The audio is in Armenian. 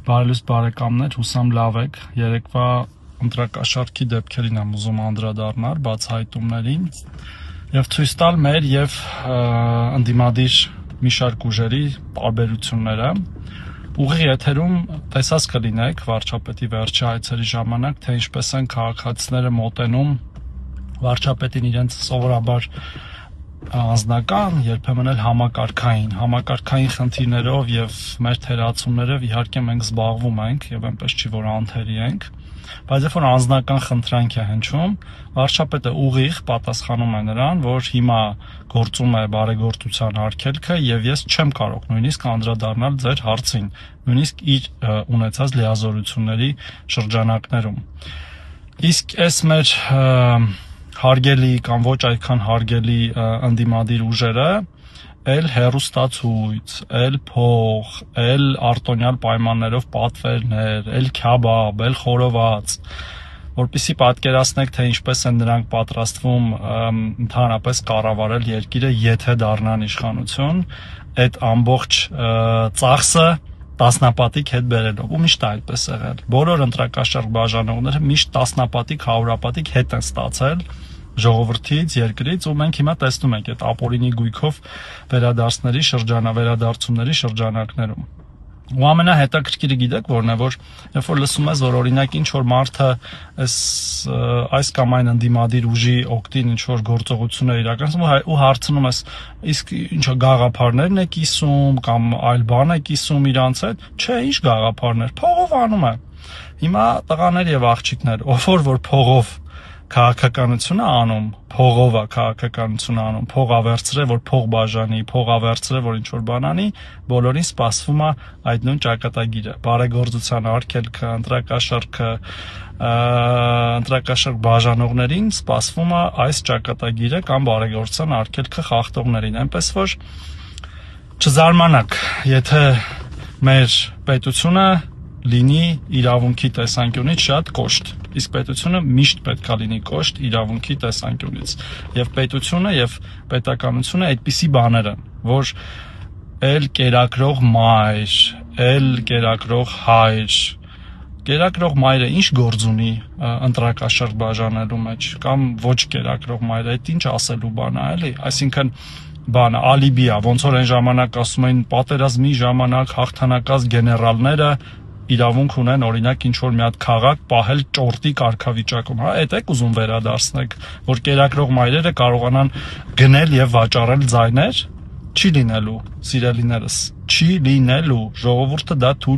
Բարելույս բարեկամներ, հուսամ լավ եք, երեկվա ընտրակաշարքի դեպքերին եմ ուզում անդրադառնալ, բացահայտումներին և ցույց տալ մեր և ընդդիմադիր մի շարք ուժերի տարբերությունները։ Ուղիղ եթերում տեսած կլինեք վարչապետի վերջի այցերի ժամանակ, թե ինչպես են քաղաքացիները մոտենում վարչապետին իրենց սովորաբար անձնական, երբեմն էլ համակարգային խնդիրներով եւ մեր թերացումներով իհարկե մենք զբաղվում ենք եւ այնպես չի որ անթերի ենք, բայց երբ որ անձնական խնդրանք է հնչում, վարչապետը ուղիղ պատասխանում է նրան, որ հիմա գործում է բարեգործության արգելքը եւ ես չեմ կարող նույնիսկ անդրադառնալ ձեր հարցին, նույնիսկ իր ունեցած լիազորությունների շրջանակներում։ Իսկ այս մեր հարգելի կամ ոչ այդքան հարգելի ընդդիմադիր ուժերը էլ հեռուստացույց, էլ փող, էլ արտոնյալ պայմաններով պատվերներ, էլ քյաբաբ, էլ խորոված, որպեսզի պատկերացնեք, թե ինչպես են նրանք պատրաստվում ընդհանրապես կառավարել երկիրը, եթե դառնան իշխանություն, այդ ամբողջ ծախսը տասնապատիկ հետ բերելով, ու միշտ այդպես եղել։ Բոլոր ընտրակաշառք բաժանողները միշտ տասնապատիկ, հարյուրապատիկ հետ են ստացել ժողովրդից, երկրից, ու մենք հիմա տեսնում ենք այդ ապօրինի գույքով վերադարձումների շրջանակներում։ Ու ամենահետաքրքիրը գիտեք որն է, որ երբ որ լսում ես, որ օրինակ ինչ որ մարդը այս կամ այն ընդդիմադիր ուժի օգտին ինչ որ գործողություններ իրականացնում ու հարցնում ես, իսկ ինչա գաղափարներն է կիսում կամ այլ բան է կիսում իրանց հետ, չէ, ինչ գաղափարներ, փողով անում է։ Հիմա տղաներ եւ աղջիկներ, ով որ փողով քաղաքականություն է անում, փողով է քաղաքականություն անում, փող ավերծրե, որ փող բաժանի, փող ավերծրե, որ ինչ որ բան անի, բոլորին սպասվում է այդ նույն ճակատագիրը, բարեգործության արգելքը, ընտրակաշառք բաժանողներին սպասվում է այս ճակատագիրը կամ բարեգործության արգելքը խախտողներին, այնպես որ չզարմանաք, եթե մեր պետությունը լինի իրավունքի տեսանկյունից շատ կոշտ, իսկ պետությունը միշտ պետք է լինի կոշտ իրավունքի տեսանկյունից, եւ պետությունը եւ պետականությունը այդպիսի բաներ են, որ էլ կերակրող մայր, էլ կերակրող հայր, կերակրող մայրը ինչ գործ ունի ընտրակաշառք բաժանելու մեջ, կամ ոչ կերակրող մայրը, այդ ինչ ասելու բան է, էլի, այսինքն բանը ալիբի է, ոնց որ այն ժամանակ ասում էին պատերազմի ժամանակ հաղթանակած գեներալները իրավունք ունեն օրինակ ինչ որ մի հատ քաղաք պահել ճորտի կարգավիճակում, հա, այդ եք ուզում վերադարձնեք, որ կերակրող մայրերը կարողանան գնել եւ վաճառել ձայներ, չի լինելու, սիրելիներս, չի լինելու, ժողովուրդը դա թույլ